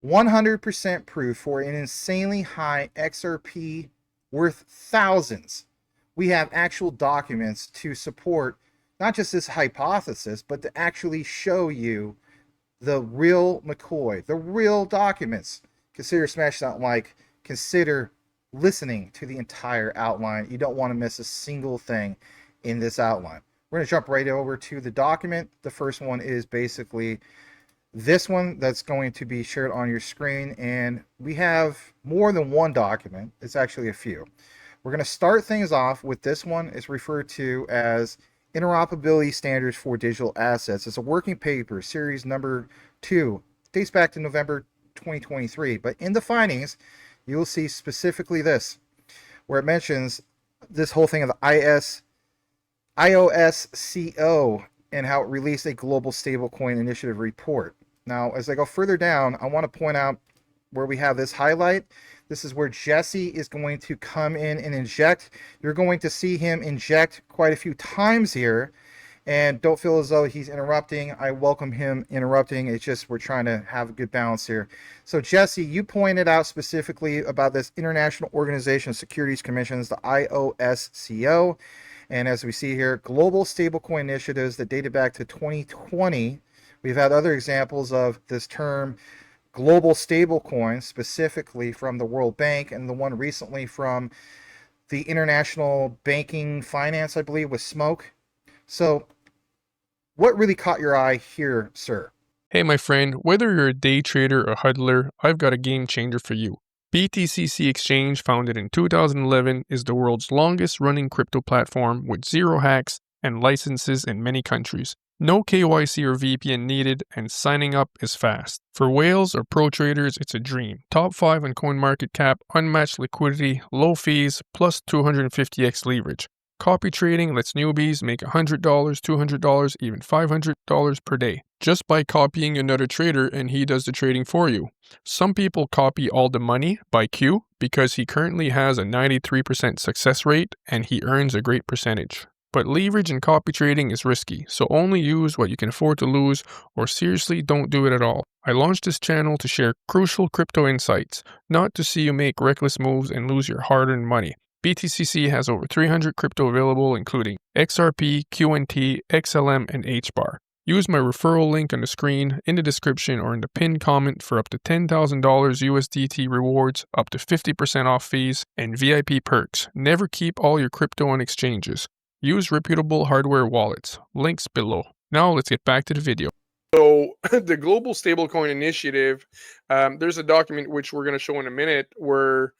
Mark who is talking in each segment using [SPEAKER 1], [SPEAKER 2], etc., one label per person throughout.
[SPEAKER 1] 100% proof for an insanely high XRP worth thousands. We have actual documents to support not just this hypothesis, but to actually show you the real McCoy, the real documents. Consider smashing that like, consider listening to the entire outline. You don't want to miss a single thing in this outline. We're going to jump right over to the document. The first one is basically this one that's going to be shared on your screen, and we have more than one document. It's actually a few. We're going to start things off with this one. It's referred to as Interoperability Standards for Digital Assets. It's a working paper, series number 2, dates back to November 2023. But in the findings, you will see specifically this, where it mentions this whole thing of the IOSCO and how it released a global stablecoin initiative report. Now, as I go further down, I want to point out where we have this highlight. This is where Jesse is going to come in and inject. You're going to see him inject quite a few times here. And don't feel as though he's interrupting. I welcome him interrupting. It's just we're trying to have a good balance here. So Jesse, you pointed out specifically about this International Organization of Securities Commissions, the IOSCO. And as we see here, global stablecoin initiatives that dated back to 2020. We've had other examples of this term, global stablecoin, specifically from the World Bank, and the one recently from the International Banking Finance, I believe, with Smoke. So what really caught your eye here, sir?
[SPEAKER 2] Hey my friend, whether you're a day trader or hodler, I've got a game changer for you. BTCC Exchange, founded in 2011, is the world's longest running crypto platform with zero hacks and licenses in many countries. No KYC or VPN needed, and signing up is fast. For whales or pro traders, it's a dream. Top 5 on CoinMarketCap, unmatched liquidity, low fees, plus 250x leverage. Copy trading lets newbies make $100, $200, even $500 per day, just by copying another trader and he does the trading for you. Some people copy all the money by Q because he currently has a 93% success rate and he earns a great percentage. But leverage and copy trading is risky, so only use what you can afford to lose, or seriously don't do it at all. I launched this channel to share crucial crypto insights, not to see you make reckless moves and lose your hard-earned money. BTCC has over 300 crypto available, including XRP, QNT, XLM, and HBAR. Use my referral link on the screen, in the description, or in the pinned comment for up to $10,000 USDT rewards, up to 50% off fees, and VIP perks. Never keep all your crypto on exchanges. Use reputable hardware wallets. Links below. Now let's get back to the video.
[SPEAKER 3] So the Global Stablecoin Initiative, there's a document which we're going to show in a minute where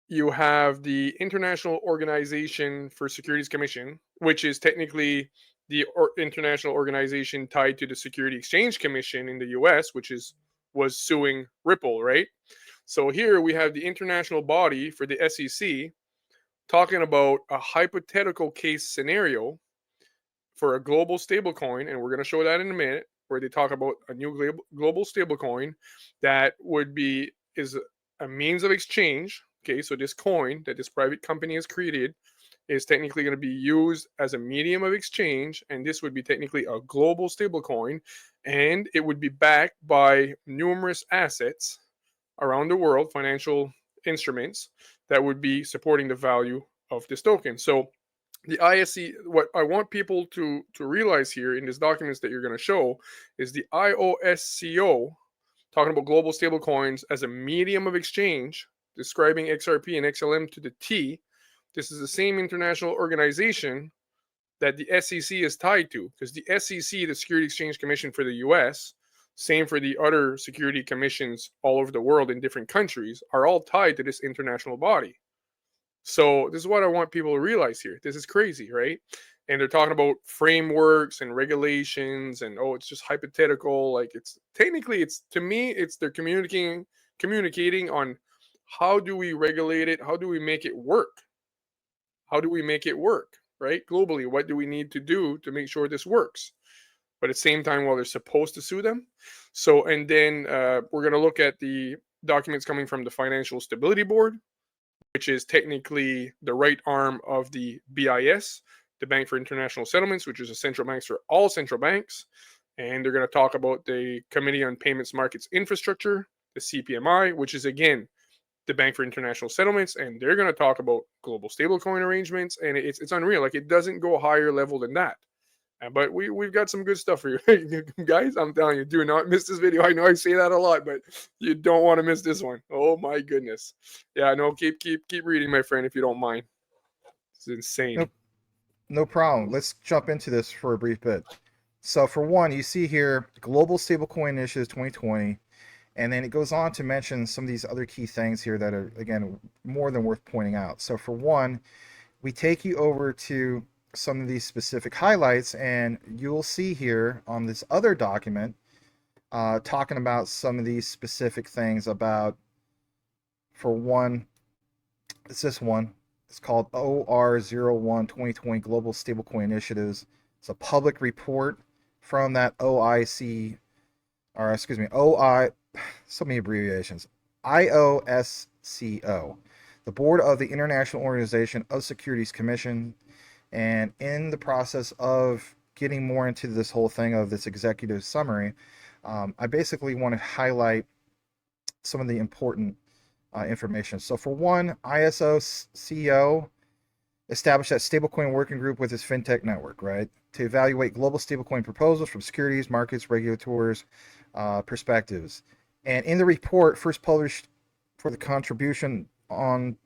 [SPEAKER 3] you have the International Organization for Securities Commission, which is technically the international organization tied to the Security Exchange Commission in the US, which was suing Ripple, right? So here we have the international body for the SEC talking about a hypothetical case scenario for a global stablecoin, and we're going to show that in a minute, where they talk about a new global stablecoin that is a means of exchange. Okay, so this coin that this private company has created is technically going to be used as a medium of exchange, and this would be technically a global stablecoin, and it would be backed by numerous assets around the world, financial instruments that would be supporting the value of this token. So the ISC, what I want people to realize here in these documents that you're going to show is the IOSCO talking about global stablecoins as a medium of exchange, describing XRP and XLM to the T. This is the same international organization that the SEC is tied to, because the SEC, the Security Exchange Commission for the US, same for the other security commissions all over the world in different countries, are all tied to this international body. So this is what I want people to realize here. This is crazy, right? And they're talking about frameworks and regulations, and it's just hypothetical. Like, it's technically, to me, it's they're communicating on how do we regulate it? How do we make it work? How do we make it work, right? Globally, what do we need to do to make sure this works? But at the same time, while they're supposed to sue them. So, and then we're going to look at the documents coming from the Financial Stability Board, which is technically the right arm of the BIS, the Bank for International Settlements, which is a central bank for all central banks. and they're going to talk about the Committee on Payments Markets Infrastructure, the CPMI, which is again the Bank for International Settlements, and they're going to talk about global stablecoin arrangements, and it's unreal. Like, it doesn't go higher level than that. But we've got some good stuff for you guys. I'm telling you, do not miss this video. I know I say that a lot, but you don't want to miss this one. Oh my goodness. Yeah, no, keep reading, my friend, if you don't mind. It's insane.
[SPEAKER 1] Nope. No problem. Let's jump into this for a brief bit. So for one, you see here Global Stablecoin Initiatives 2020, and then it goes on to mention some of these other key things here that are, again, more than worth pointing out. So for one, we take you over to some of these specific highlights, and you'll see here on this other document talking about some of these specific things about, for one, it's this one. It's called OR01 2020 Global Stablecoin Initiatives. It's a public report from that OIC, or excuse me, OI, so many abbreviations, IOSCO, the Board of the International Organization of Securities Commission. And in the process of getting more into this whole thing of this executive summary, I basically want to highlight some of the important information. So for one, ISO-CO established that stablecoin working group with its fintech network, right, to evaluate global stablecoin proposals from securities, markets, regulators' perspectives. And in the report, first published for the contribution on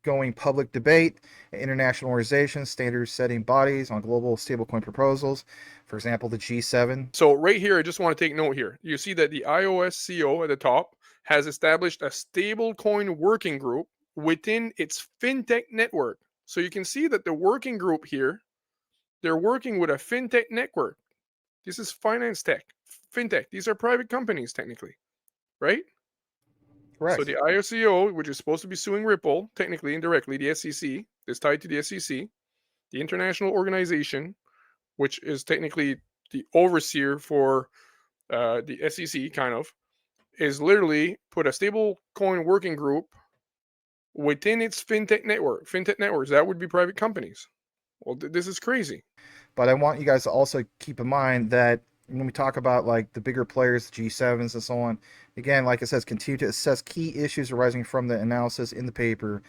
[SPEAKER 1] going public debate, international organizations, standard-setting bodies on global stablecoin proposals, for example, the G7.
[SPEAKER 3] So right here, I just want to take note here. You see that the IOSCO at the top has established a stablecoin working group within its fintech network. So you can see that the working group here, they're working with a fintech network. This is finance tech, fintech. These are private companies technically, right?
[SPEAKER 1] Correct.
[SPEAKER 3] So the IOCO, which is supposed to be suing Ripple, technically indirectly, the SEC, is tied to the SEC. The international organization, which is technically the overseer for the SEC, kind of, is literally put a stable coin working group within its fintech network. Fintech networks, that would be private companies. Well, this is crazy.
[SPEAKER 1] But I want you guys to also keep in mind that when we talk about like the bigger players, the G7s and so on, again, like it says, continue to assess key issues arising from the analysis in the paper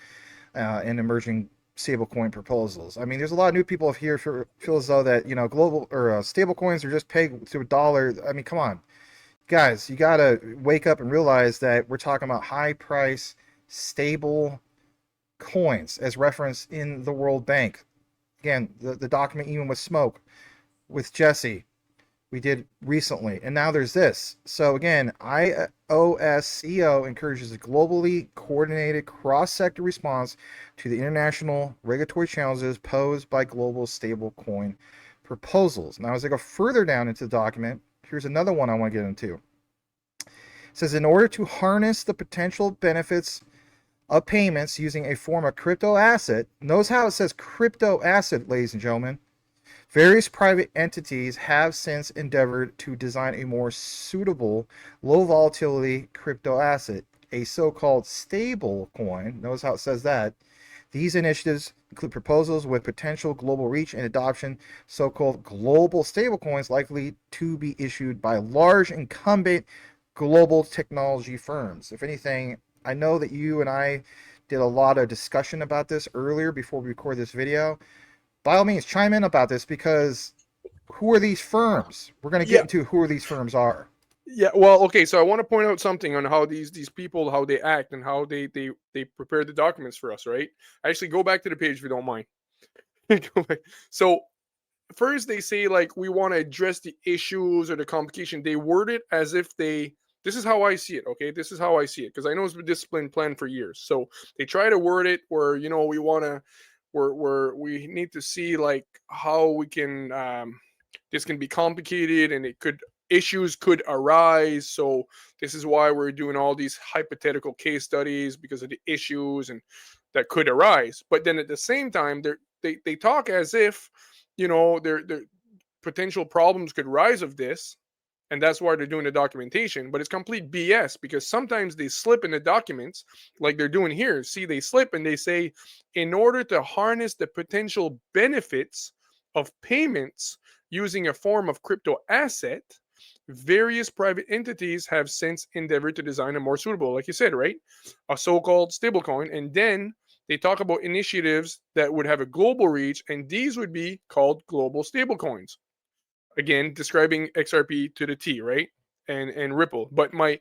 [SPEAKER 1] and emerging stablecoin proposals. I mean, there's a lot of new people here who feel as though that, you know, global or stablecoins are just pegged to a dollar. I mean, come on, guys, you got to wake up and realize that we're talking about high price, stable coins as referenced in the World Bank. Again, the document, even with smoke, with Jesse, we did recently, and now there's this. So again, IOSCO encourages a globally coordinated cross-sector response to the international regulatory challenges posed by global stablecoin proposals. Now, as I go further down into the document, here's another one I want to get into. It says, in order to harness the potential benefits of payments using a form of crypto asset, notice how it says crypto asset, ladies and gentlemen. Various private entities have since endeavored to design a more suitable, low volatility crypto asset, a so-called stable coin. Notice how it says that. These initiatives include proposals with potential global reach and adoption, so-called global stablecoins likely to be issued by large incumbent global technology firms. If anything, I know that you and I did a lot of discussion about this earlier before we record this video. By all means, chime in about this, because who are these firms? We're going to get into who these firms are.
[SPEAKER 3] Yeah, well, okay, so I want to point out something on how these people, how they act and how they prepare the documents for us, right? Actually, go back to the page if you don't mind. So first they say, like, we want to address the issues or the complication. They word it as if this is how I see it, okay? This is how I see it, because I know it's been discipline plan for years. So they try to word it where, you know, we want to, we need to see like how we can this can be complicated and issues could arise. So this is why we're doing all these hypothetical case studies, because of the issues and that could arise. But then at the same time, they talk as if, you know, there potential problems could rise of this, and that's why they're doing the documentation. But it's complete BS, because sometimes they slip in the documents like they're doing here. See, they slip and they say, in order to harness the potential benefits of payments using a form of crypto asset, various private entities have since endeavored to design a more suitable, like you said, right? A so-called stablecoin. And then they talk about initiatives that would have a global reach, and these would be called global stablecoins. Again, describing XRP to the T, right? And Ripple. But my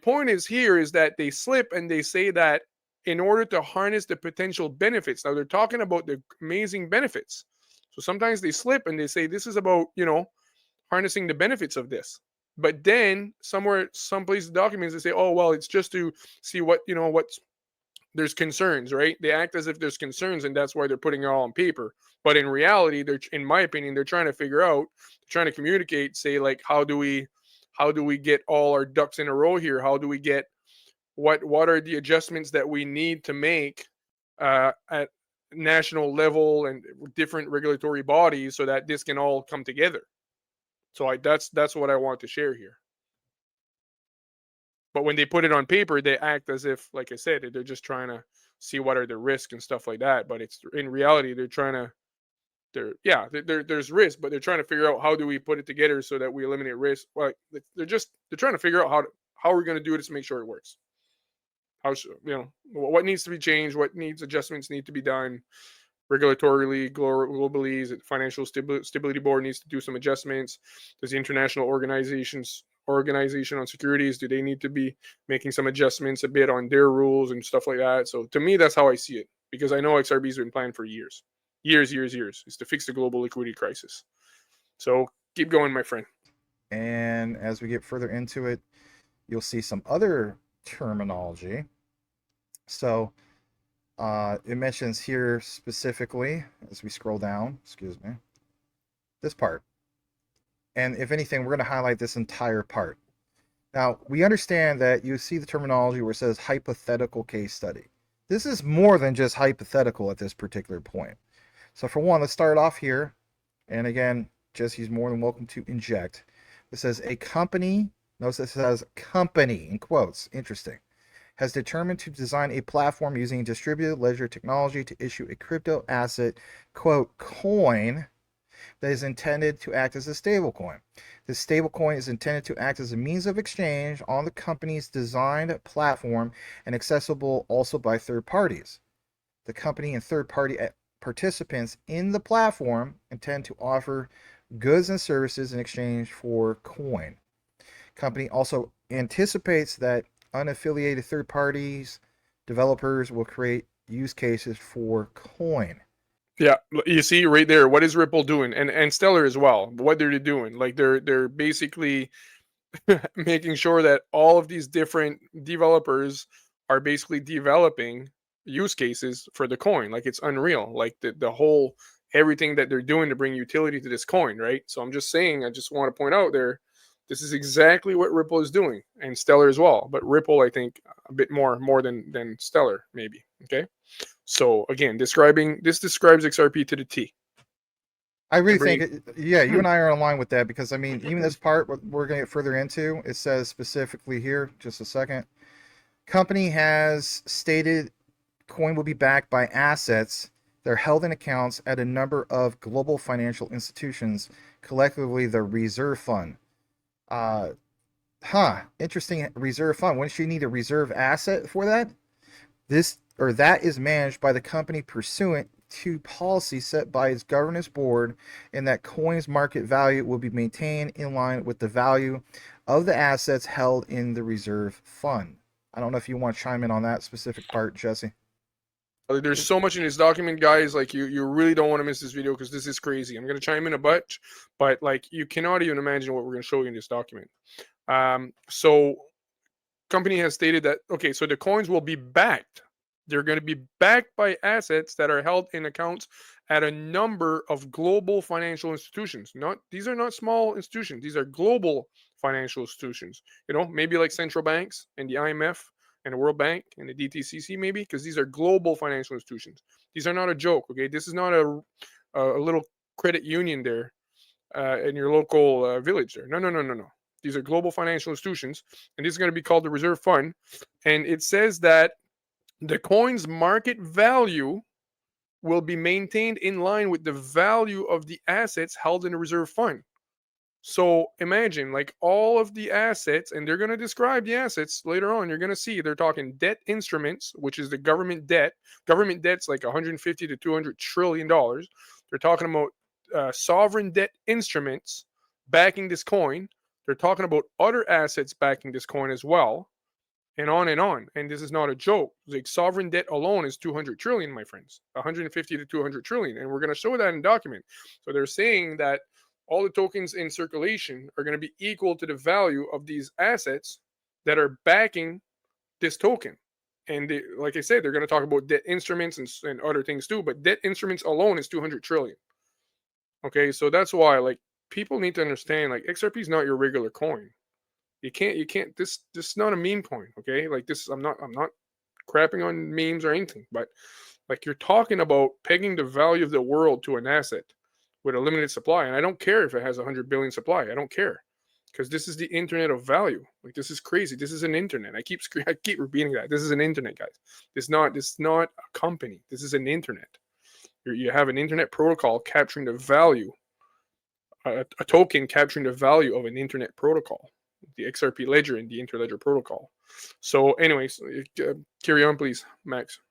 [SPEAKER 3] point is here is that they slip and they say that in order to harness the potential benefits. Now they're talking about the amazing benefits. So sometimes they slip and they say this is about, harnessing the benefits of this. But then somewhere, someplace documents they say, oh well, it's just to see what's there's concerns, right? They act as if there's concerns, and that's why they're putting it all on paper. But in reality, in my opinion, they're trying to figure out, trying to communicate, say like, how do we get all our ducks in a row here? How do we get what are the adjustments that we need to make at national level and different regulatory bodies so that this can all come together? So that's what I want to share here. But when they put it on paper, they act as if, like I said, they're just trying to see what are the risks and stuff like that. But it's in reality, they're trying to, there's risk, but they're trying to figure out how do we put it together so that we eliminate risk. Well, they're trying to figure out how we're going to do it to make sure it works. What needs to be changed, what adjustments need to be done regulatorily, globally. The Financial Stability Board needs to do some adjustments. Does the International Organization on Securities, do they need to be making some adjustments a bit on their rules and stuff like that? So to me, that's how I see it, because I know XRB's been planned for years, is to fix the global liquidity crisis. So keep going, my friend.
[SPEAKER 1] And as we get further into it, you'll see some other terminology. So it mentions here specifically, as we scroll down, excuse me, this part. And if anything, we're going to highlight this entire part. Now, we understand that you see the terminology where it says hypothetical case study. This is more than just hypothetical at this particular point. So for one, let's start off here. And again, Jesse's more than welcome to inject. It says a company, notice it says company in quotes, interesting, has determined to design a platform using distributed ledger technology to issue a crypto asset, quote, coin that is intended to act as a stablecoin. This stablecoin is intended to act as a means of exchange on the company's designed platform and accessible also by third parties. The company and third-party participants in the platform intend to offer goods and services in exchange for coin. Company also anticipates that unaffiliated third parties, developers will create use cases for coin.
[SPEAKER 3] Yeah, you see right there, what is Ripple doing, and Stellar as well? What they're doing, like they're basically making sure that all of these different developers are basically developing use cases for the coin. Like it's unreal, like the whole everything that they're doing to bring utility to this coin, right? So I'm just saying, I just want to point out there, this is exactly what Ripple is doing, and Stellar as well. But Ripple, I think, a bit more than Stellar, maybe. Okay. So again, describes XRP to the T.
[SPEAKER 1] I really think, yeah, you and I are in line with that, because I mean, even this part we're going to get further into, it says specifically here, just a second, company has stated coin will be backed by assets that are held in accounts at a number of global financial institutions, collectively the reserve fund. Interesting, reserve fund. Wouldn't you need a reserve asset for that? That is managed by the company pursuant to policy set by its governance board, and that coin's market value will be maintained in line with the value of the assets held in the reserve fund. I don't know if you want to chime in on that specific part, Jesse.
[SPEAKER 3] There's so much in this document, guys. Like you really don't want to miss this video, because this is crazy. I'm gonna chime in a bunch, but like you cannot even imagine what we're gonna show you in this document. So company has stated that, okay, so the coins will be backed. They're going to be backed by assets that are held in accounts at a number of global financial institutions. These are not small institutions. These are global financial institutions. Maybe like central banks and the IMF and the World Bank and the DTCC, maybe, because these are global financial institutions. These are not a joke. Okay, this is not a little credit union there in your local village there. No. These are global financial institutions, and this is going to be called the reserve fund. And it says that the coin's market value will be maintained in line with the value of the assets held in a reserve fund. So imagine like all of the assets, and they're going to describe the assets later on. You're going to see they're talking debt instruments, which is the government debt. Government debt's like 150 to 200 trillion dollars. They're talking about sovereign debt instruments backing this coin. They're talking about other assets backing this coin as well, and on and on. And this is not a joke. Like sovereign debt alone is 200 trillion, my friends, 150 to 200 trillion. And we're going to show that in document. So they're saying that all the tokens in circulation are going to be equal to the value of these assets that are backing this token. And they, like I said, they're going to talk about debt instruments and other things too. But debt instruments alone is 200 trillion. Okay, so that's why like people need to understand like XRP is not your regular coin. You can't this is not a meme coin, okay? Like this I'm not crapping on memes or anything, but like you're talking about pegging the value of the world to an asset with a limited supply, and I don't care if it has 100 billion supply. I don't care, because this is the internet of value. Like this is crazy. This is an internet. I keep repeating that. This is an internet, guys. This is not a company. This is an internet. You have an internet protocol capturing the value, a token capturing the value of an internet protocol, the XRP ledger and the interledger protocol. So anyways, carry on, please, Max.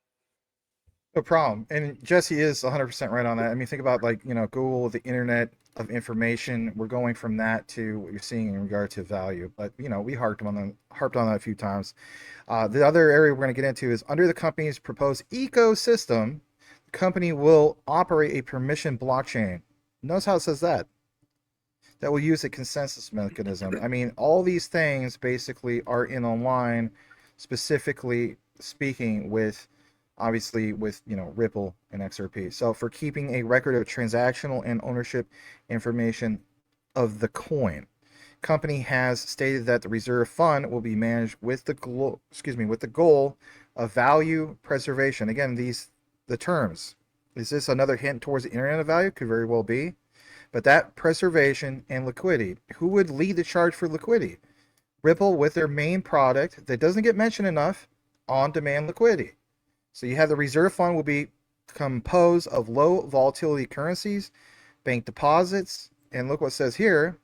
[SPEAKER 1] No problem. And Jesse is 100% right on that. I mean, think about like, Google, the internet of information. We're going from that to what you're seeing in regard to value. But, we harped on that a few times. The other area we're going to get into is under the company's proposed ecosystem, the company will operate a permission blockchain. Notice how it says that. That will use a consensus mechanism. I mean, all these things basically are in line, specifically speaking with, obviously, with, Ripple and XRP. So for keeping a record of transactional and ownership information of the coin. Company has stated that the reserve fund will be managed with the goal of value preservation. Again, the terms. Is this another hint towards the internet of value? Could very well be. But that preservation and liquidity, who would lead the charge for liquidity? Ripple with their main product that doesn't get mentioned enough, on-demand liquidity. So you have the reserve fund will be composed of low volatility currencies, bank deposits, and look what it says here,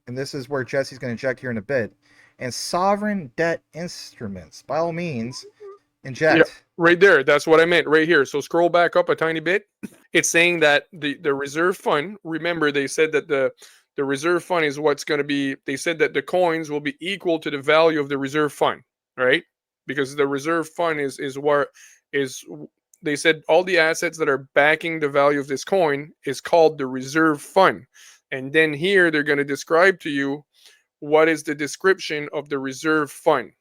[SPEAKER 1] and this is where Jesse's going to inject here in a bit, and sovereign debt instruments. By all means, inject.
[SPEAKER 3] Yeah, right there. That's what I meant right here. So scroll back up a tiny bit. It's saying that the reserve fund, remember they said that the reserve fund is what's going to be, they said that the coins will be equal to the value of the reserve fund, right? Because the reserve fund is what is, they said all the assets that are backing the value of this coin is called the reserve fund. And then here they're going to describe to you what is the description of the reserve fund.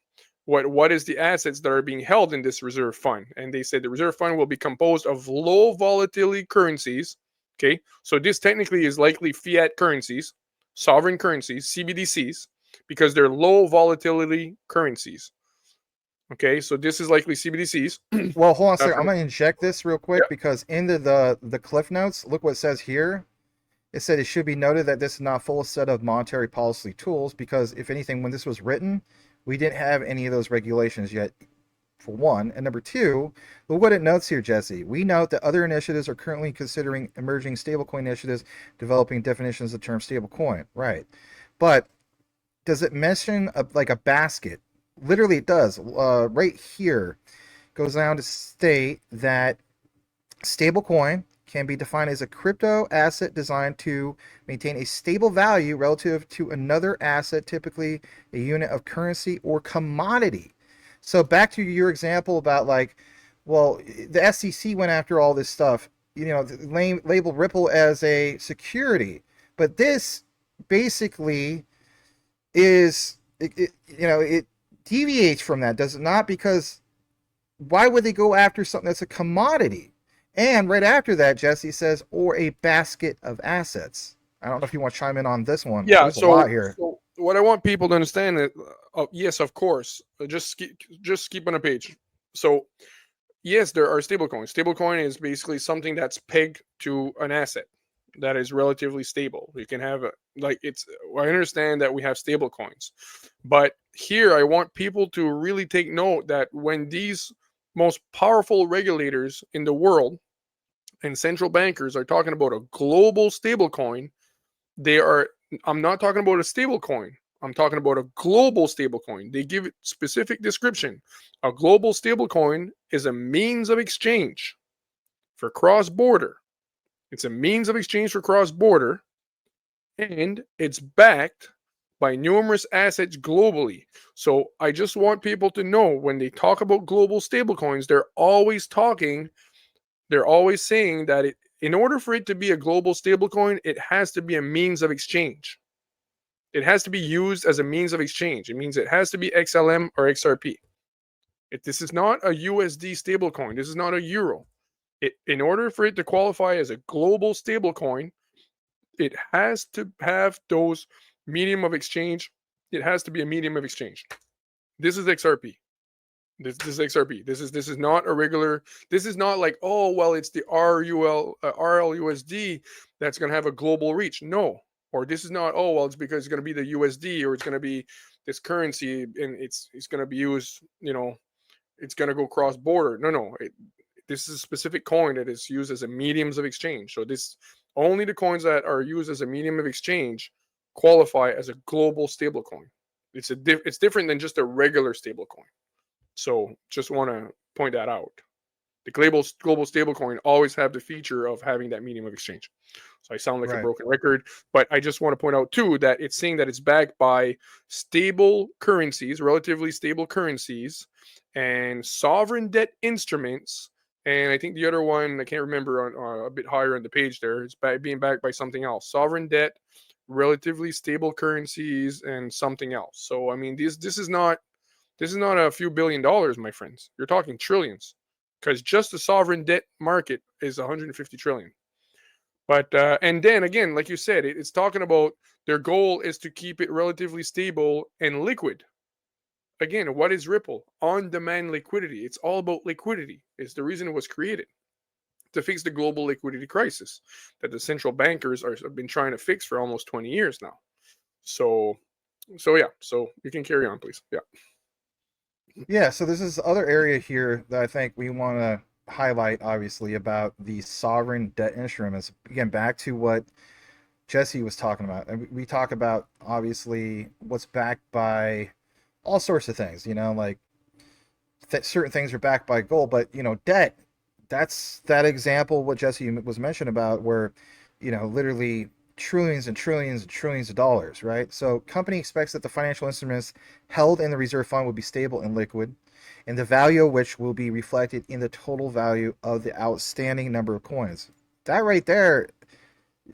[SPEAKER 3] What is the assets that are being held in this reserve fund? And they said the reserve fund will be composed of low volatility currencies. Okay, so this technically is likely fiat currencies, sovereign currencies, CBDCs, because they're low volatility currencies. Okay, so this is likely CBDCs.
[SPEAKER 1] Well, hold on a second. I'm going to inject this real quick because in the cliff notes, look what it says here. It said it should be noted that this is not a full set of monetary policy tools because, if anything, when this was written, we didn't have any of those regulations yet, for one. And number two, look what it notes here, Jesse. We note that other initiatives are currently considering emerging stablecoin initiatives, developing definitions of the term stablecoin. Right. But does it mention like a basket? Literally, it does. Right here goes down to state that stablecoin can be defined as a crypto asset designed to maintain a stable value relative to another asset, typically a unit of currency or commodity. So back to your example about like, well, the SEC went after all this stuff, labeled Ripple as a security, but this basically is, it deviates from that, does it not? Because why would they go after something that's a commodity? And right after that, Jesse says, or a basket of assets. I don't know if you want to chime in on this one.
[SPEAKER 3] Yeah,
[SPEAKER 1] there's a lot here.
[SPEAKER 3] So what I want people to understand is, yes, of course, just keep on the page. So yes, there are stablecoins. Stablecoin is basically something that's pegged to an asset that is relatively stable. You can have I understand that we have stablecoins, but here I want people to really take note that when these most powerful regulators in the world and central bankers are talking about a global stablecoin, I'm not talking about a stablecoin. I'm talking about a global stablecoin. They give it specific description. A global stablecoin is a means of exchange for cross-border. It's a means of exchange for cross-border, and it's backed by numerous assets globally. So I just want people to know, when they talk about global stablecoins, they're always saying that in order for it to be a global stablecoin, it has to be a means of exchange. It has to be used as a means of exchange. It means it has to be XLM or XRP. This is not a USD stablecoin. This is not a euro. In order for it to qualify as a global stablecoin, it has to have those medium of exchange. It has to be a medium of exchange. This is XRP. This is XRP. This is not a regular. This is not like, oh well, it's the RLUSD that's going to have a global reach. No. Or this is not, oh well, it's because it's going to be the USD, or it's going to be this currency and it's going to be used, it's going to go cross border. No. This is a specific coin that is used as a mediums of exchange. So only the coins that are used as a medium of exchange qualify as a global stablecoin. It's different than just a regular stablecoin. So just want to point that out. The global stablecoin always have the feature of having that medium of exchange. So I sound like a broken record, but I just want to point out too that it's saying that it's backed by stable currencies, relatively stable currencies, and sovereign debt instruments. And I think the other one, I can't remember, on a bit higher on the page there, it's being backed by something else. Sovereign debt, relatively stable currencies, and something else. So I mean, this is not a few $billion, my friends. You're talking trillions, because just the sovereign debt market is 150 trillion. But and then again, like you said, it's talking about their goal is to keep it relatively stable and liquid. Again, what is Ripple? On-demand liquidity. It's all about liquidity. It's the reason it was created, to fix the global liquidity crisis that the central bankers have been trying to fix for almost 20 years now. So yeah. So you can carry on, please. Yeah.
[SPEAKER 1] Yeah, so there's this other area here that I think we want to highlight, obviously, about the sovereign debt instruments. Again, back to what Jesse was talking about. And we talk about, obviously, what's backed by all sorts of things, like certain things are backed by gold, but, debt, that's that example, what Jesse was mentioning about, where, literally trillions and trillions and trillions of dollars, right? So company expects that the financial instruments held in the reserve fund will be stable and liquid, and the value of which will be reflected in the total value of the outstanding number of coins. That right there,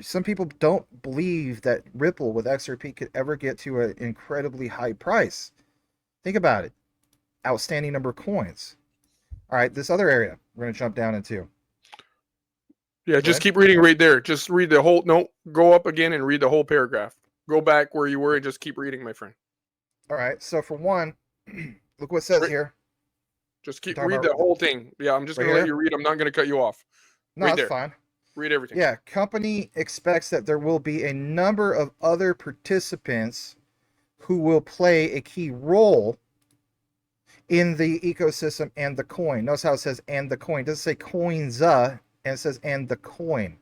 [SPEAKER 1] some people don't believe that Ripple with XRP could ever get to an incredibly high price. Think about it. Outstanding number of coins. All right, this other area we're going to jump down into.
[SPEAKER 3] Yeah, just keep reading right there. Just read the whole. No, go up again and read the whole paragraph. Go back where you were and just keep reading, my friend.
[SPEAKER 1] All right. So for one, look what it says here.
[SPEAKER 3] Just read the whole thing. Yeah, I'm just going to let you read. I'm not going to cut you off.
[SPEAKER 1] No, that's fine.
[SPEAKER 3] Read everything.
[SPEAKER 1] Yeah, company expects that there will be a number of other participants who will play a key role in the ecosystem and the coin. Notice how it says "and the coin." It doesn't say "coins," and it says "and the coin."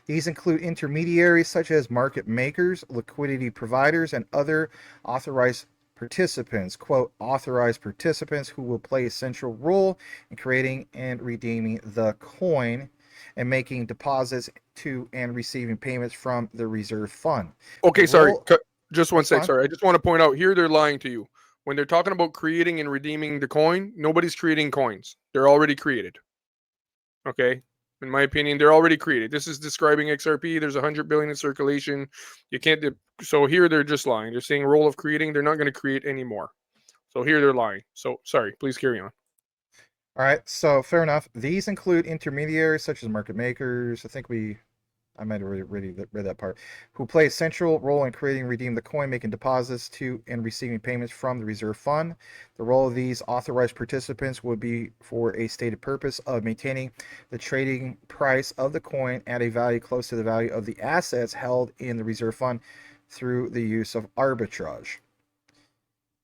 [SPEAKER 1] These include intermediaries such as market makers, liquidity providers, and other authorized participants, quote, authorized participants who will play a central role in creating and redeeming the coin and making deposits to and receiving payments from the reserve fund.
[SPEAKER 3] Okay, sorry. Just one sec. Sorry. I just want to point out here they're lying to you. When they're talking about creating and redeeming the coin, nobody's creating coins. They're already created. Okay? In my opinion, they're already created. This is describing XRP. There's 100 billion in circulation. You can't. So here they're just lying. They're saying role of creating. They're not going to create anymore. So here they're lying. So sorry. Please carry on.
[SPEAKER 1] All right. So fair enough. These include intermediaries such as market makers. I might have already read that part. Who play a central role in creating and redeeming the coin, making deposits to and receiving payments from the reserve fund. The role of these authorized participants would be for a stated purpose of maintaining the trading price of the coin at a value close to the value of the assets held in the reserve fund through the use of arbitrage.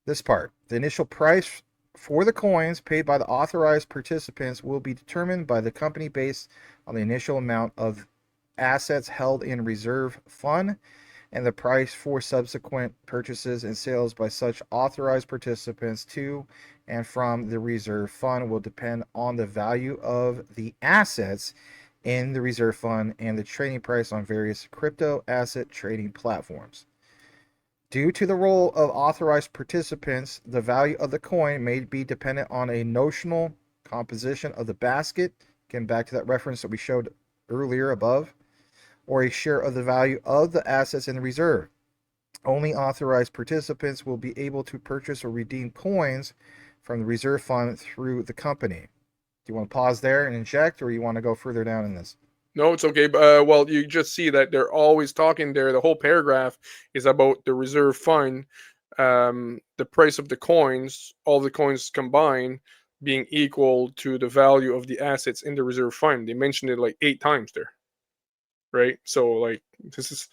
[SPEAKER 1] This part, the initial price for the coins paid by the authorized participants will be determined by the company based on the initial amount of assets held in reserve fund, and the price for subsequent purchases and sales by such authorized participants to and from the reserve fund will depend on the value of the assets in the reserve fund and the trading price on various crypto asset trading platforms. Due to the role of authorized participants, the value of the coin may be dependent on a notional composition of the basket, getting back to that reference that we showed earlier above, or a share of the value of the assets in the reserve. Only authorized participants will be able to purchase or redeem coins from the reserve fund through the company. Do you want to pause there and inject, or you want to go further down in this?
[SPEAKER 3] No, it's okay. Well, you just see that they're always talking there. The whole paragraph is about the reserve fund, the price of the coins, all the coins combined being equal to the value of the assets in the reserve fund. They mentioned it like 8 times there, right? So like it's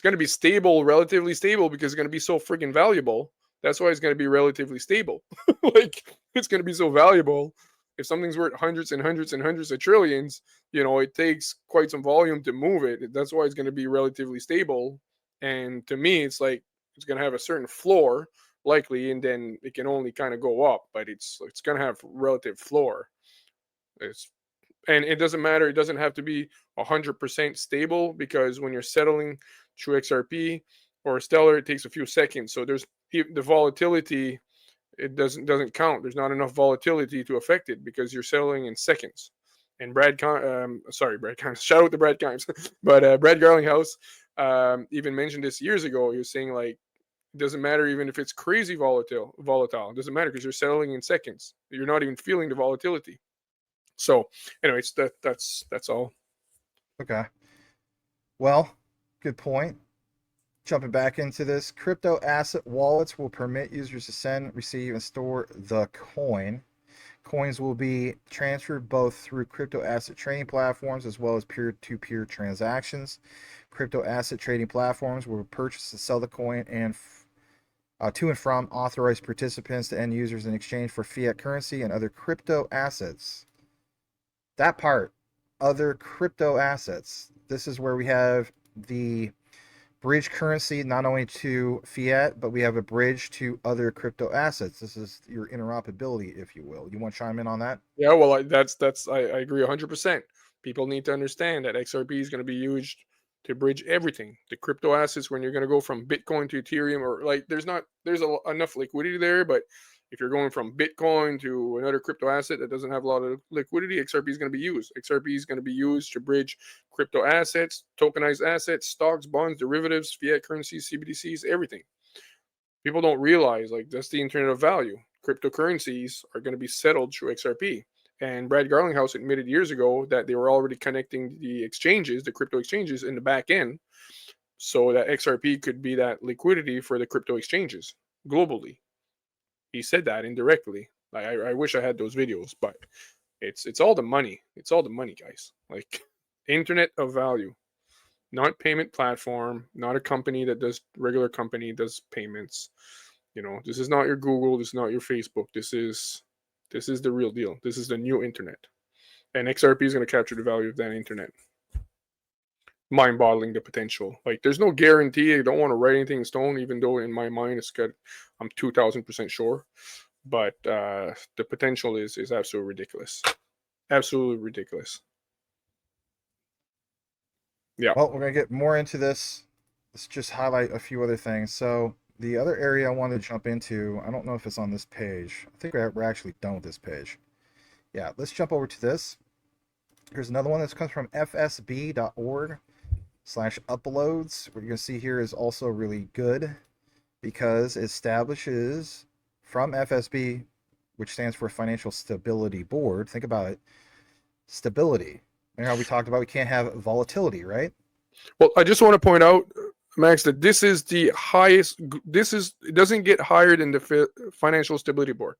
[SPEAKER 3] going to be stable, relatively stable, because it's going to be so freaking valuable. That's why it's going to be relatively stable. Like it's going to be so valuable. If something's worth hundreds and hundreds and hundreds of trillions, it takes quite some volume to move it. That's why it's going to be relatively stable. And to me, it's like it's going to have a certain floor likely, and then it can only kind of go up, but it's going to have relative floor. It's And it doesn't matter. It doesn't have to be 100% stable, because when you're settling through XRP or Stellar, it takes a few seconds. So there's the volatility. It doesn't count. There's not enough volatility to affect it because you're settling in seconds. And Brad Kimes, shout out to Brad Kimes, but Brad Garlinghouse even mentioned this years ago. He was saying like it doesn't matter even if it's crazy volatile. It doesn't matter because you're settling in seconds. You're not even feeling the volatility. So, anyways, that's all.
[SPEAKER 1] Okay. Well, good point. Jumping back into this, crypto asset wallets will permit users to send, receive, and store the coin. Coins will be transferred both through crypto asset trading platforms as well as peer-to-peer transactions. Crypto asset trading platforms will purchase and sell the coin and to and from authorized participants to end users in exchange for fiat currency and other crypto assets. That part, other crypto assets. This is where we have the bridge currency not only to fiat, but we have a bridge to other crypto assets. This is your interoperability, if you will. You want to chime in on that?
[SPEAKER 3] Yeah, well, I agree 100%. People need to understand that XRP is going to be used to bridge everything. The crypto assets, when you're going to go from Bitcoin to Ethereum, or like there's enough liquidity there, but if you're going from Bitcoin to another crypto asset that doesn't have a lot of liquidity, XRP is going to be used. XRP is going to be used to bridge crypto assets, tokenized assets, stocks, bonds, derivatives, fiat currencies, CBDCs, everything. People don't realize like that's the Internet of Value. Cryptocurrencies are going to be settled through XRP. And Brad Garlinghouse admitted years ago that they were already connecting the exchanges, the crypto exchanges, in the back end, so that XRP could be that liquidity for the crypto exchanges globally. He said that indirectly. I wish I had those videos, but it's all the money. It's all the money, guys. Like Internet of Value, not payment platform, not a company that does regular company does payments. This is not your Google, this is not your Facebook. This is the real deal. This is the new internet. And XRP is going to capture the value of that internet. Mind-boggling, the potential. Like there's no guarantee. I don't want to write anything in stone, even though in my mind it's good. I'm 2000% sure. But the potential is absolutely ridiculous. Absolutely ridiculous. Yeah.
[SPEAKER 1] Well, we're going to get more into this. Let's just highlight a few other things. So the other area I wanted to jump into, I don't know if it's on this page. I think we're actually done with this page. Yeah, let's jump over to this. Here's another one that comes from fsb.org/uploads. What you're going to see here is also really good because it establishes from FSB, which stands for Financial Stability Board. Think about it. Stability. You know how we talked about we can't have volatility, right?
[SPEAKER 3] Well, I just want to point out, Max, that this is the highest. It doesn't get higher than the Financial Stability Board.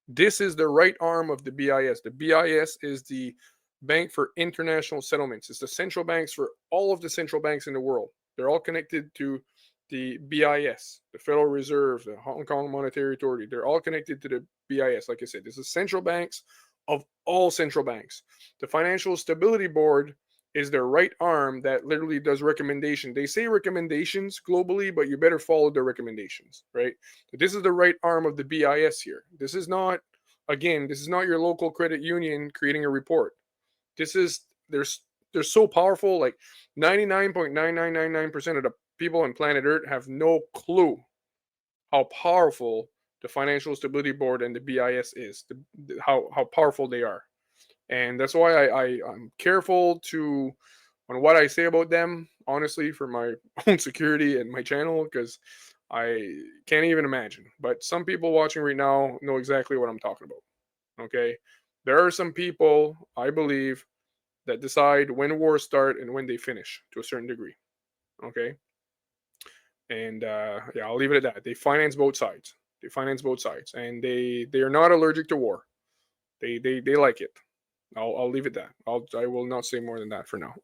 [SPEAKER 3] This is the right arm of the BIS. The BIS is the Bank for International Settlements. It's the central banks for all of the central banks in the world. They're all connected to the BIS, the Federal Reserve, the Hong Kong Monetary Authority, they're all connected to the BIS. Like I said, this is central banks of all central banks. The Financial Stability Board is their right arm that literally does recommendation. They say recommendations globally, but you better follow their recommendations, right? But this is the right arm of the BIS here. This is not, again, this is not your local credit union creating a report. This is, they're so powerful. Like 99.9999% of the people on planet Earth have no clue how powerful the Financial Stability Board and the BIS is, how powerful they are. And that's why I'm careful to on what I say about them, honestly, for my own security and my channel, because I can't even imagine. But some people watching right now know exactly what I'm talking about. Okay. There are some people, I believe, that decide when wars start and when they finish to a certain degree. Okay. And yeah, I'll leave it at that. They finance both sides. They finance both sides, and they are not allergic to war. They like it. I'll leave it that. I will not say more than that for now.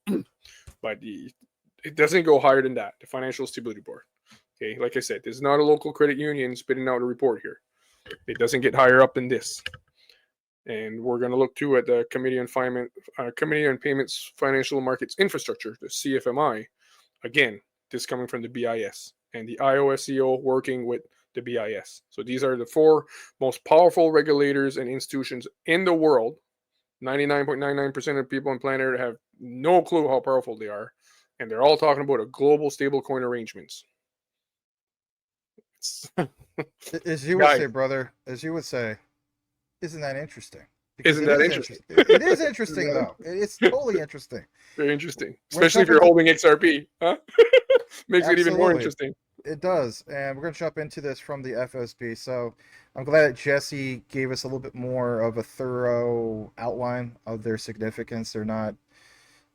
[SPEAKER 3] But it doesn't go higher than that. The Financial Stability Board. Okay, like I said, this is not a local credit union spitting out a report here. It doesn't get higher up than this. And we're going to look too at the Committee on Payments Financial Markets Infrastructure, the CFMI. Again, this coming from the BIS and the IOSCO working with the BIS. So these are the four most powerful regulators and institutions in the world. 99.99% of people on planet Earth have no clue how powerful they are, and they're all talking about a global stablecoin arrangements.
[SPEAKER 1] As you would say, brother, as you would say, isn't that interesting?
[SPEAKER 3] Because isn't that interesting?
[SPEAKER 1] It is interesting, though. It's totally interesting.
[SPEAKER 3] Very interesting, especially if you're holding XRP. Huh? Makes it even more interesting.
[SPEAKER 1] It does, and we're going to jump into this from the FSB. So I'm glad that Jesse gave us a little bit more of a thorough outline of their significance. They're not,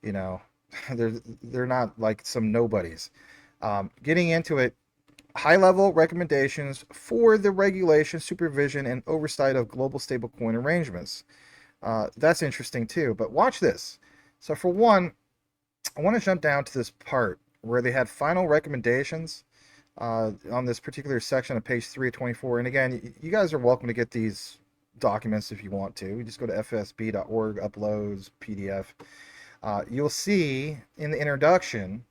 [SPEAKER 1] you know, they're not like some nobodies. Getting into it, high-level recommendations for the regulation, supervision, and oversight of global stablecoin arrangements. That's interesting too, but watch this. So for one, I want to jump down to this part where they had final recommendations on this particular section of page 3 of 24. And again, you guys are welcome to get these documents if you want to. You just go to fsb.org, uploads, PDF. You'll see in the introduction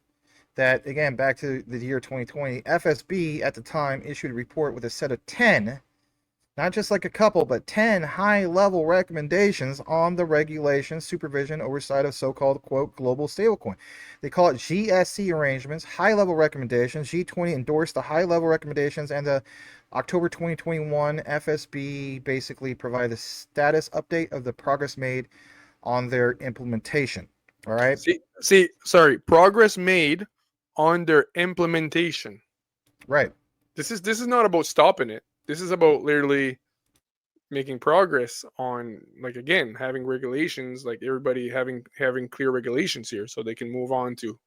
[SPEAKER 1] that, again, back to the year 2020, FSB at the time issued a report with a set of 10, not just like a couple, but 10 high-level recommendations on the regulation, supervision, oversight of so-called, quote, global stablecoin. They call it GSC arrangements, high-level recommendations. G20 endorsed the high-level recommendations, and the October 2021 FSB basically provided a status update of the progress made on their implementation. All right?
[SPEAKER 3] Sorry, progress made on their implementation.
[SPEAKER 1] Right.
[SPEAKER 3] This is not about stopping it. This is about literally making progress on, like, again, having regulations, like everybody having clear regulations here so they can move on to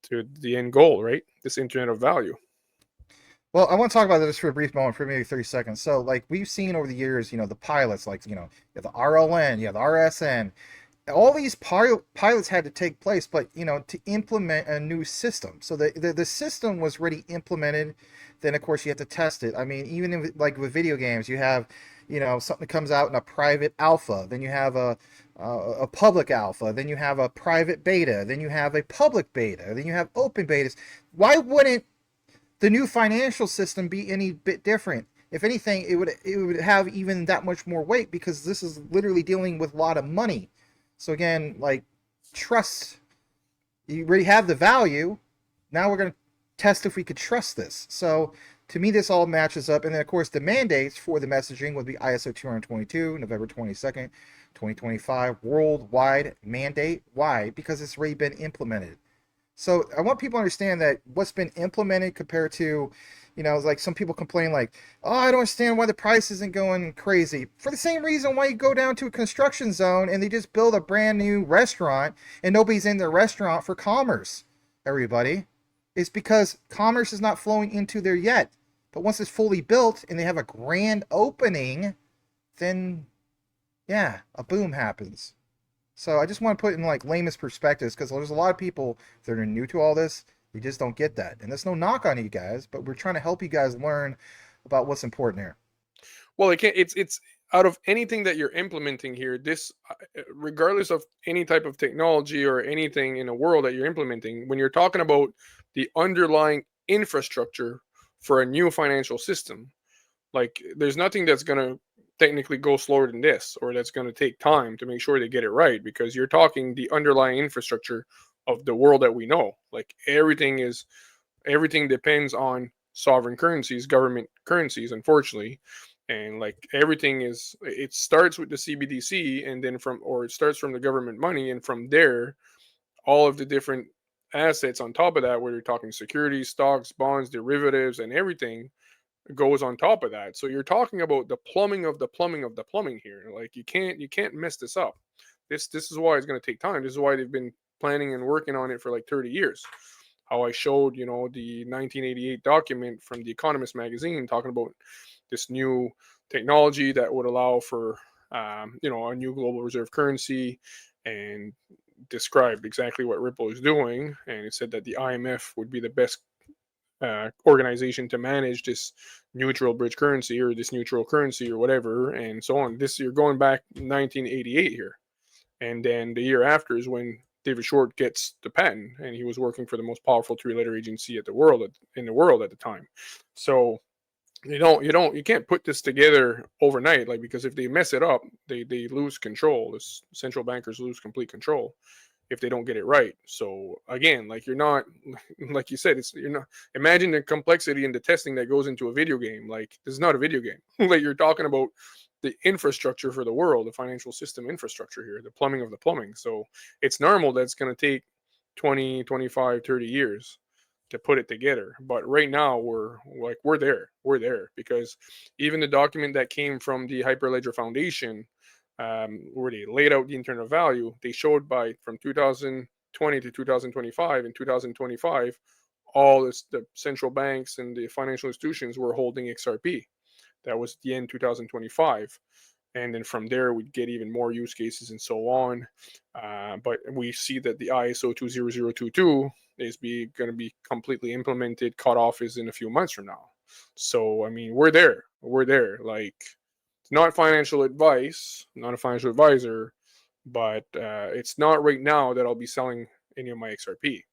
[SPEAKER 3] the end goal, right? This Internet of Value.
[SPEAKER 1] Well, I want to talk about this for a brief moment, for maybe 30 seconds. So, like, we've seen over the years, the pilots, like, you have the RLN, you have the RSN. All these pilots had to take place, but, to implement a new system. So the system was already implemented. Then, of course, you have to test it. I mean, even like with video games, you have, something that comes out in a private alpha. Then you have a public alpha. Then you have a private beta. Then you have a public beta. Then you have open betas. Why wouldn't the new financial system be any bit different? If anything, it would have even that much more weight, because this is literally dealing with a lot of money. So again, like, trust, you already have the value. Now we're going to test if we could trust this. So to me, this all matches up. And then, of course, the mandates for the messaging would be ISO 222, November 22nd, 2025, worldwide mandate. Why? Because it's already been implemented. So I want people to understand that what's been implemented compared to, like some people complain like, oh, I don't understand why the price isn't going crazy. For the same reason why you go down to a construction zone and they just build a brand new restaurant and nobody's in their restaurant for commerce, everybody. It's because commerce is not flowing into there yet. But once it's fully built and they have a grand opening, then, yeah, a boom happens. So I just want to put in like layman's perspectives, because there's a lot of people that are new to all this We just don't get that. And there's no knock on you guys, but we're trying to help you guys learn about what's important here.
[SPEAKER 3] Well, it can't. It's out of anything that you're implementing here. This, regardless of any type of technology or anything in the world that you're implementing, when you're talking about the underlying infrastructure for a new financial system, like there's nothing that's gonna technically go slower than this, or that's gonna take time to make sure they get it right, because you're talking the underlying infrastructure of the world that we know. Like everything depends on sovereign currencies, government currencies, unfortunately. And like everything is, it starts with the CBDC, and then it starts from the government money, and from there, all of the different assets on top of that, where you're talking securities, stocks, bonds, derivatives, and everything goes on top of that. So you're talking about the plumbing of the plumbing of the plumbing here. Like you can't mess this up. This is why it's going to take time. This is why they've been planning and working on it for like 30 years. How I showed, the 1988 document from the Economist magazine talking about this new technology that would allow for a new global reserve currency, and described exactly what Ripple is doing. And it said that the IMF would be the best organization to manage this neutral bridge currency, or this neutral currency, or whatever, and so on. This, you're going back 1988 here. And then the year after is when David Short gets the patent, and he was working for the most powerful three-letter agency in the world at the time. So you can't put this together overnight, like, because if they mess it up, they lose control. The central bankers lose complete control if they don't get it right. So again, like, you're not, like you said, you're not, imagine the complexity and the testing that goes into a video game. Like, this is not a video game. Like, you're talking about the infrastructure for the world, the financial system infrastructure here, the plumbing of the plumbing. So it's normal that it's going to take 20, 25, 30 years to put it together. But right now we're there, because even the document that came from the Hyperledger Foundation, where they laid out the internal value, they showed from 2020 to 2025. In 2025, the central banks and the financial institutions were holding XRP. That was the end 2025. And then from there, we'd get even more use cases and so on. But we see that the ISO 20022 is going to be completely implemented. Cutoff is in a few months from now. So, I mean, we're there. Like, it's not financial advice, not a financial advisor, but it's not right now that I'll be selling any of my XRP.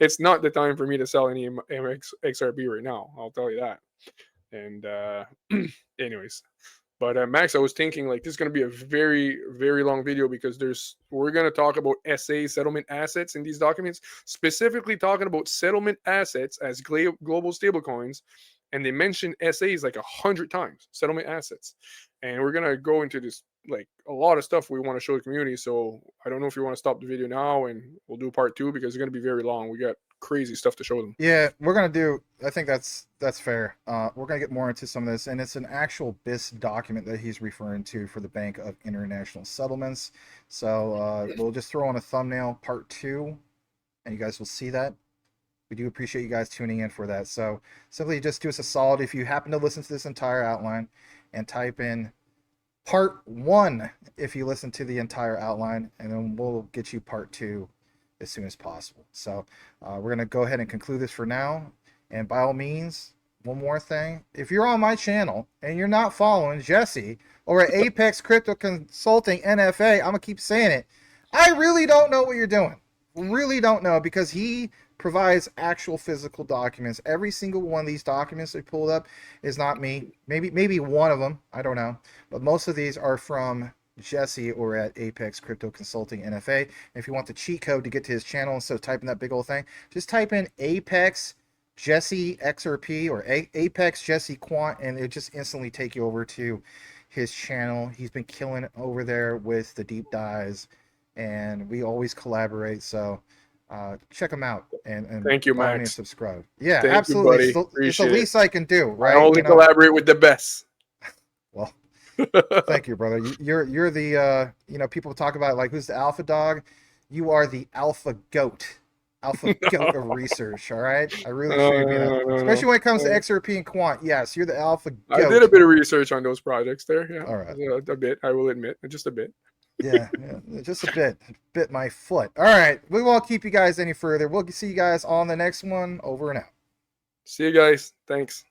[SPEAKER 3] It's not the time for me to sell any of my XRP right now. I'll tell you that. And anyways, but Max, I was thinking, like, this is going to be a very, very long video, because we're going to talk about SA, settlement assets, in these documents, specifically talking about settlement assets as global stablecoins. And they mention SAs like 100 times, settlement assets. And we're going to go into this, like, a lot of stuff we want to show the community. So I don't know if you want to stop the video now and we'll do part 2, because it's going to be very long. We got crazy stuff to show them.
[SPEAKER 1] Yeah, I think that's fair. We're gonna get more into some of this, and it's an actual BIS document that he's referring to for the Bank of International Settlements. So we'll just throw on a thumbnail, part 2, and you guys will see that. We do appreciate you guys tuning in for that. So simply just do us a solid, if you happen to listen to this entire outline, and type in part 1 if you listen to the entire outline, and then we'll get you part 2 as soon as possible. So we're going to go ahead and conclude this for now. And by all means, one more thing. If you're on my channel and you're not following Jesse over at Apex Crypto Consulting NFA, I'm going to keep saying it. I really don't know what you're doing. Really don't know, because he provides actual physical documents. Every single one of these documents they pulled up is not me. Maybe one of them. I don't know. But most of these are from Jesse or at Apex Crypto Consulting NFA. And if you want the cheat code to get to his channel, instead of typing that big old thing, just type in Apex Jesse XRP or Apex Jesse Quant, and it just instantly take you over to his channel. He's been killing it over there with the deep dives, and we always collaborate. So check him out, and
[SPEAKER 3] thank you, Max.
[SPEAKER 1] Subscribe. Yeah,
[SPEAKER 3] thank
[SPEAKER 1] absolutely.
[SPEAKER 3] You,
[SPEAKER 1] it's the least I can do, right?
[SPEAKER 3] I only collaborate with the best.
[SPEAKER 1] Well, thank you, brother. You're the people talk about, like, who's the alpha dog? You are the alpha goat of research. All right, I really appreciate being that, especially when it comes to XRP and quant. Yes, you're the alpha goat.
[SPEAKER 3] I did a bit of research on those projects there. Yeah,
[SPEAKER 1] all right,
[SPEAKER 3] a bit. I will admit, just a bit.
[SPEAKER 1] Yeah, just a bit. Bit my foot. All right. We won't keep you guys any further. We'll see you guys on the next one. Over and out.
[SPEAKER 3] See you guys. Thanks.